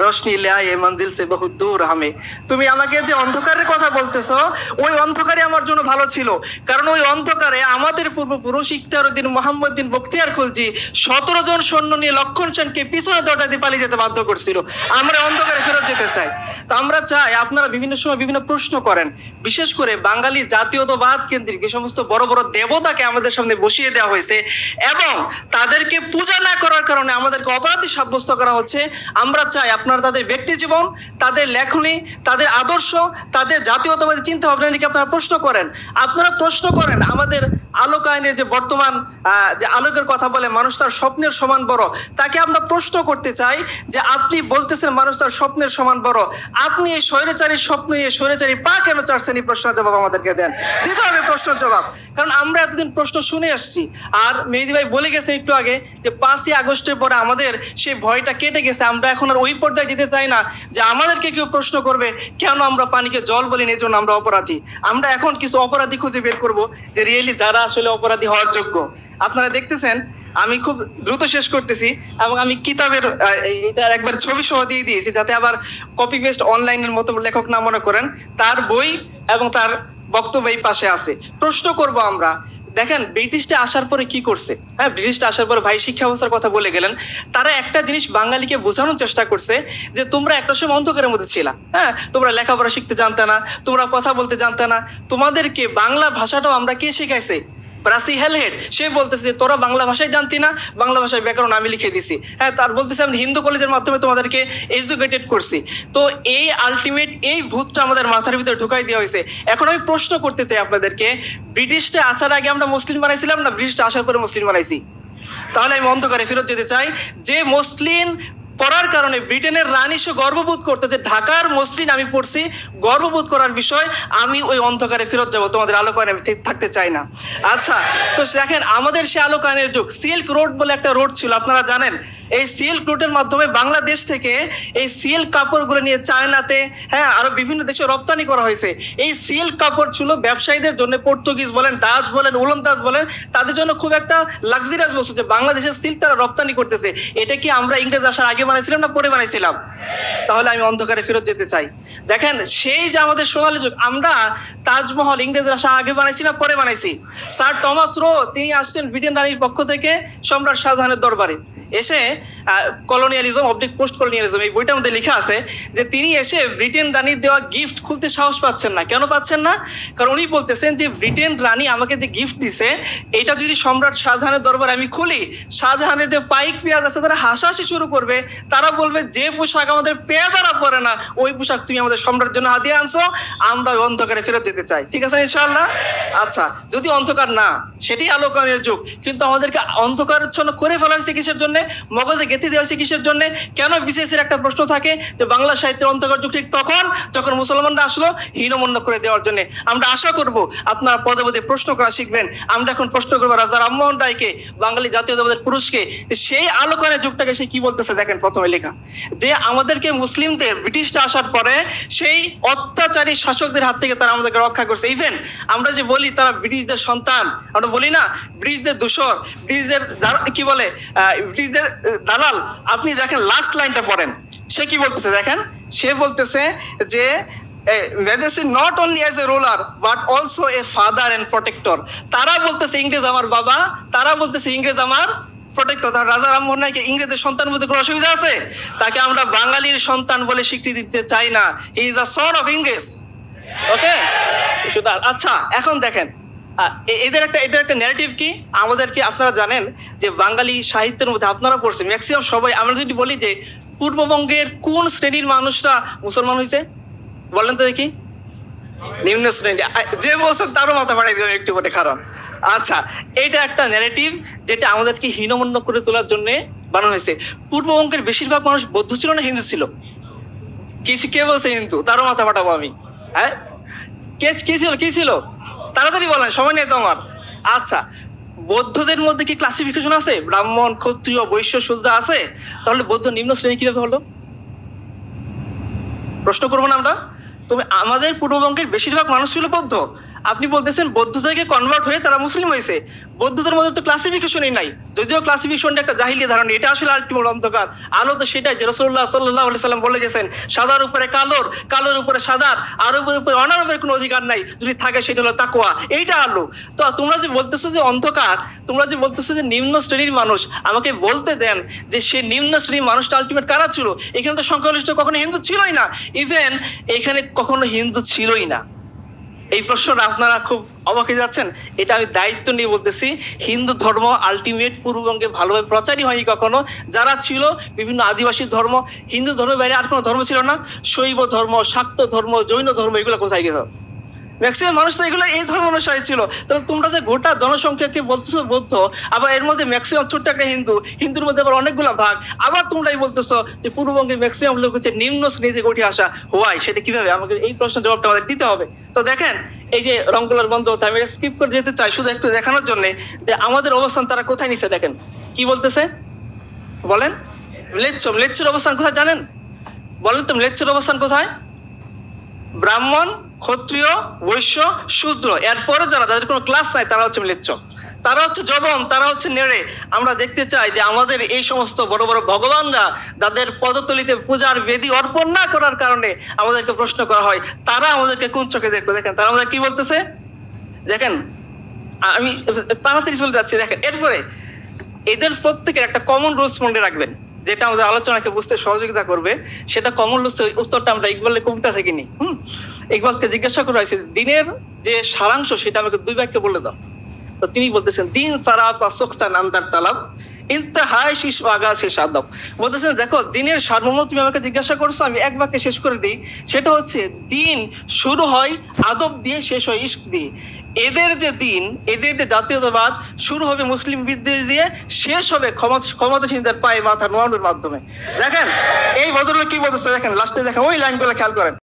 রোশনি লে আয়ে মঞ্জিল সে বহুত দূর হামে। তুমি আমাকে যে অন্ধকারের কথা বলতেছো, ওই অন্ধকারে আমার জন্য ভালো ছিল, কারণ ওই অন্ধকারে আমাদের পূর্বপুরুষ ইখতিয়ারউদ্দিন মোহাম্মদ বিন বখতিয়ার খলজি 17 জন সৈন্য নিয়ে লক্ষণ সেনকে পিছনে দরজা দিয়ে পালিয়ে যেতে বাধ্য করছিল। আমরা অন্ধকারে ফেরত যেতে চাই। তো আমরা চাই আপনারা বিভিন্ন সময় বিভিন্ন প্রশ্ন করেন, বিশেষ করে বাঙালি জাতীয়তাবাদ কেন্দ্রিক যে সমস্ত বড় বড় দেবতাকে আমাদের সামনে বসিয়ে দেওয়া হয়েছে এবং তাদেরকে পূজা না করার কারণে আমাদেরকে অপরাধী সাব্যস্ত করা হচ্ছে। আমরা চাই আপনারা তাদের ব্যক্তি জীবন, তাদের লেখনী, তাদের আদর্শ, তাদের জাতীয়তাবাদী চিন্তা ভাবনা নিয়ে আপনারা প্রশ্ন করেন। আপনারা প্রশ্ন করেন আমাদের আলোক আইনের যে বর্তমান যে আলোকের কথা বলে মানুষ তার স্বপ্নের সমান বড়, তাকে আমরা প্রশ্ন করতে চাই যে আপনি বলতেছেন মানুষ তার স্বপ্নের সমান বড়, আপনি এই স্বৈরাচারীর স্বপ্ন নিয়ে স্বৈরাচারী পা কেন চাচ্ছেন? এই প্রশ্নের জবাব আমাদেরকে দেন, দিতে হবে প্রশ্নের জবাব। কারণ আমরা এতদিন প্রশ্ন শুনে আসছি, আর মেহেদী ভাই বলে গেছে একটু আগে যে 5ই আগস্টের পরে আমাদের সেই ভয়টা কেটে গেছে। আমরা এখন আর ওই পর্যায়ে যেতে চাই না যে আমাদেরকে কেউ প্রশ্ন করবে কেন আমরা পানিকে জল বলি, এই জন্য আমরা অপরাধী। আমরা এখন কিছু অপরাধী খুঁজে বের করব যে রিয়েলি যারা আসলে অপরাধী হওয়ার যোগ্য। আপনারা দেখতেছেন আমি খুব দ্রুত শেষ করতেছি এবং আমি কিতাবের এটার একবার ছবি সহ দিয়ে দিয়েছি, যাতে আবার কপি পেস্ট অনলাইনের মতো লেখক না মনে করেন। তার বই এবং তার বক্তব্য এই পাশে আছে। প্রশ্ন করব আমরা, দেখেন ব্রিটিশটা আসার পরে কি করছে। হ্যাঁ, ব্রিটিশটা আসার পরে ভাই শিক্ষা ব্যবস্থার কথা বলে গেলেন। তারা একটা জিনিস বাঙালিকে বোঝানোর চেষ্টা করছে যে তোমরা একটা সময় অন্ধকারের মধ্যে ছিলা, হ্যাঁ, তোমরা লেখাপড়া শিখতে জানতে না, তোমরা কথা বলতে জানতে না, তোমাদেরকে বাংলা ভাষাটাও আমরা কে শিখাইছে? রাসি হেলহেড সে বলতেছে তোরা বাংলা ভাষায় জানতি না, বাংলা ভাষায় ব্যাকরণ আমি লিখে দিছি। হ্যাঁ, তার বলতেছে আমি হিন্দু কলেজের মাধ্যমে তোমাদেরকে এডুকেটেড করছি। তো এই আলটিমেট এই ভূতটা আমাদের মাথার ভিতরে ঢুকাই দেওয়া হয়েছে। এখন আমি প্রশ্ন করতে চাই আপনাদেরকে, ব্রিটিশটা আসার আগে আমরা মুসলিম বানাইছিলাম না ব্রিটিশটা আসার পরে মুসলিম বানাইছি? তাহলে আমি অন্ধকারে ফেরত যেতে চাই। যে মুসলিম পড়ার কারণে ব্রিটেনের রানী সে গর্ববোধ করতো যে ঢাকার মসলিন আমি পড়ছি, গর্ববোধ করার বিষয়, আমি ওই অন্ধকারে ফেরত যাব, তোমাদের আলোকায়নে আমি থাকতে চাই না। আচ্ছা, তো দেখেন আমাদের সে আলোকায়নের যুগ। সিল্ক রোড বলে একটা রোড ছিল, আপনারা জানেন। এই সিল্ক রুটের মাধ্যমে বাংলাদেশ থেকে এই সিল্ক কাপড়গুলো নিয়ে চায়নাতে, হ্যাঁ, আরো বিভিন্ন দেশে রপ্তানি করা হয়েছে। এই সিল্ক কাপড় ছিল ব্যবসায়ীদের জন্য, পর্তুগিজ বলেন, ডাচ বলেন, ওলন্দাজ বলেন, তাদের জন্য খুব একটা লাক্সারিয়াস বস্তু যে বাংলাদেশের সিল্ক তারা রপ্তানি করতেছে। এটা কি আমরা ইংরেজ আসার আগে বানাইছিলাম না পরে বানাইছিলাম? তাহলে আমি অন্ধকারে ফেরত যেতে চাই। দেখেন সেই যে আমাদের সোনালী যুগ, আমরা তাজমহল ইংরেজরা আসার আগে বানাইছি না পরে বানাইছি? স্যার টমাস রো তিনি আসছেন ব্রিটেন রানীর পক্ষ থেকে সম্রাট শাহজাহানের দরবারে, এসে কলোনিয়ালিজম অবলিক পোস্ট কলোনিয়ালিজম এই বইটার মধ্যে লেখা আছে যে তিনি এসে ব্রিটেন রানীর দেওয়া গিফট খুলতে সাহস পাচ্ছেন না। কেন পাচ্ছেন না? কারণ উনি বলতেছেন যে ব্রিটেন রানী আমাকে যে গিফট দিছে এটা যদি সম্রাট শাহজাহানের দরবারে আমি খুলি, শাহজাহানের যে পাইক পেঁয়াজ আছে তারা হাসাহাসি শুরু করবে। তারা বলবে যে পোশাক আমাদের পেয়াদারা পরে না ওই পোশাক তুমি আমাদের সম্রাটের জন্য হাতিয়ে আনছো, আমরা ওই অন্ধকারে ফেরত যেতে চাই। ঠিক আছে ইনশাআল্লাহ? আচ্ছা, যদি অন্ধকার না, সেটাই আলোকায়নের যুগ, কিন্তু আমাদেরকে অন্ধকারচ্ছন্ন করে ফেলা হয়েছে কিসের জন্য? মগজে গেঁথে দেওয়া হয়েছে কিসের জন্য? কেন বিসিএসের একটা প্রশ্ন থাকে যে বাংলা সাহিত্যের অন্ধকার যুগ ঠিক তখন যখন মুসলমানরা আসলো হীনমন্য করে দেওয়ার জন্য। আমরা আশা করব আপনারা পদে পদে প্রশ্ন করা শিখবেন। আমরা এখন প্রশ্ন করবো রাজা রামমোহন রায়কে, বাঙালি জাতীয়তাবাদের পুরুষকে, সেই আলোকায়নের যুগটাকে সে কি বলতেছে। দেখেন প্রথমে লেখা যে আমাদেরকে মুসলিমদের ব্রিটিশটা আসার পরে সেই অত্যাচারী শাসকদের হাত থেকে তারা আমাদেরকে রক্ষা করছে। ইভেন আমরা যে বলি তারা ব্রিটিশদের সন্তান, আমরা বলি না ব্রিটিশদের দূষর, ব্রিটিশদের কি বলে ব্রিটিশদের দালাল। আপনি দেখেন লাস্ট লাইনটা পড়েন, সে কি বলতেছে দেখেন। সে বলতেছে যে majesty not only as a ruler but also a father and protector। তারা বলতেছে ইংরেজ আমার বাবা, তারা বলতেছে ইংরেজ আমার প্রোটেক্টর। তার রাজা রামমোহন রায়কে ইংরেজের সন্তান বলতে কোনো অসুবিধা আছে? তাকে আমরা বাঙালির সন্তান বলে স্বীকৃতি দিতে চাই না। He is a son of ইংরেজ। ওকে, আচ্ছা এখন দেখেন এদের একটা ন্যারেটিভ কি আমাদেরকে। আপনারা জানেন যে বাঙালি সাহিত্যের মধ্যে আপনারা পড়ছেন ম্যাক্সিমাম সবাই, আমরা যদি বলি যে পূর্ববঙ্গের কোন শ্রেণীর মানুষরা মুসলমান হয়েছে বলেন তো দেখি? নিম্ন শ্রেণী। যে বলছেন তারও মাথা বাড়াই দিবেন একটু করে, কারণ আচ্ছা এটা একটা ন্যারেটিভ যেটা আমাদেরকে হীনমন্য করে তোলার জন্য বানানো হয়েছে। পূর্ববঙ্গের বেশিরভাগ মানুষ বৌদ্ধ ছিল না হিন্দু ছিল? কে বলছে হিন্দু? তারও মাথা ফাটাবো আমি। হ্যাঁ, কি ছিল তাড়াতাড়ি বলেন, সময় নেই তো আমার। আচ্ছা, বৌদ্ধদের মধ্যে কি ক্লাসিফিকেশন আছে? ব্রাহ্মণ, ক্ষত্রিয়, বৈশ্য, শূদ্র আছে? তাহলে বৌদ্ধ নিম্ন শ্রেণী কিভাবে হলো? প্রশ্ন করবো না আমরা? তবে আমাদের পূর্ববঙ্গের বেশিরভাগ মানুষ ছিল বৌদ্ধ, আপনি বলতেছেন বৌদ্ধ থেকে কনভার্ট হয়ে তারা মুসলিম হয়েছে। বৌদ্ধদের মধ্যে তো ক্লাসিফিকেশনই নাই, যদিও ক্লাসিফিকেশনটা একটা জাহিলি ধারণা, এটা আসলে আলটিমেট অন্ধকার। আলো তো সেটাই যে রাসূলুল্লাহ সাল্লাল্লাহু আলাইহি সাল্লাম বলে গেছেন, সাদার উপরে কালোর, কালোর উপরে সাদার, আরবের উপরে অনারবের কোনো অধিকার নাই, যদি থাকে সেটা হলো তাকওয়া, এইটা আলো। তো তোমরা যে বলতেছো যে অন্ধকার, তোমরা যে বলতেছো যে নিম্ন শ্রেণীর মানুষ, আমাকে বলতে দেন যে সে নিম্ন শ্রেণীর মানুষটা আলটিমেট কারা ছিল? এখানে তো সংখ্যাগরিষ্ঠ কখনো হিন্দু ছিলই না, ইভেন এখানে কখনো হিন্দু ছিলই না। এই প্রশ্নটা আপনারা খুব অবাক হয়ে যাচ্ছেন, এটা আমি দায়িত্ব নিয়ে বলতেছি। হিন্দু ধর্ম আলটিমেট পূর্ববঙ্গে ভালোভাবে প্রচারই হয়নি কখনো। যারা ছিল বিভিন্ন আদিবাসী ধর্ম, হিন্দু ধর্মের বাইরে আর কোনো ধর্ম ছিল না। শৈব ধর্ম, শাক্ত ধর্ম, জৈন ধর্ম, এগুলো কোথায় গেল? ম্যাক্সিমাম মানুষ তো এগুলো এই ধর্ম অনুসারী ছিল। তাহলে তোমরা যে গোটা জনসংখ্যাকে বলতেছো বৌদ্ধ, আবার এর মধ্যে ম্যাক্সিমাম ছোট্ট একটা হিন্দু, হিন্দুর মধ্যে আবার অনেকগুলো ভাগ, আবার তোমরাই বলতেছো যে পূর্ববঙ্গের ম্যাক্সিমাম লোক হচ্ছে নিম্ন শ্রেণী থেকে উঠে আসা। হোয়াই? সেটা কিভাবে? আমাকে এই প্রশ্নের জবাবটা আমাদের দিতে হবে। তো দেখেন, এই যে রংগুলার বন্ধ, আমি স্কিপ করে যেতে চাই শুধু একটু দেখানোর জন্য যে আমাদের অবস্থান তারা কোথায় নিচ্ছে। দেখেন কি বলতেছে, বলেন। ম্লেচ্ছর অবস্থান কোথায় জানেন? বলেন তো, ম্লেচ্ছর অবস্থান কোথায়? ব্রাহ্মণ, ক্ষত্রিয়, বৈশ্য, শূদ্র, এরপরে যারা, যাদের কোনো ক্লাস নাই, তারা হচ্ছে ম্লেচ্ছ, তারা হচ্ছে জবন, তারা হচ্ছে নেড়ে। আমরা দেখতে চাই যে আমাদের এই সমস্ত বড় বড় ভগবানরা, যাদের পদতলিতে পূজার বেদী অর্পণ না করার কারণে আমাদেরকে প্রশ্ন করা হয়, তারা আমাদেরকে কোন চোখে দেখবে? দেখেন তারা আমাদের কি বলতেছে, দেখেন। আমি তাড়াতাড়ি চলে যাচ্ছি। দেখেন এরপরে এদের প্রত্যেকের একটা কমন রুলস মনে রাখবেন, যেটা আমাদের আলোচনাকে বুঝতে সহযোগিতা করবে। সেটা কমন রুলস, উত্তরটা আমরা ইকবালের কবিতা থেকে নিই। ইকবালকে জিজ্ঞাসা করা হয়েছে দিনের যে সারাংশ, সেটা আমাকে 2 বাক্যে বলে দাও। তো তিনি বলতেছেন, দিন সারা পাসোক্তা নান্দার তালাব ইন্তাহায় শিশু আগা শেষ আদব। বলতেছেন দেখো, দিনের সারমর্ম তুমি আমাকে জিজ্ঞাসা করছো, আমি এক বাক্যে শেষ করে দিই। সেটা হচ্ছে, দিন শুরু হয় আদব দিয়ে, শেষ হয় ইশক দিয়ে। এদের যে দিন, এদের যে জাতীয়তাবাদ, শুরু হবে মুসলিম বিদ্বেষ দিয়ে, শেষ হবে ক্ষমতাসীনদের পায়ে মাথা নোয়ানোর মাধ্যমে। দেখেন এই ভদ্রলোক কি বলতেছে, দেখেন লাস্টে দেখেন ওই লাইনগুলো খেয়াল করেন।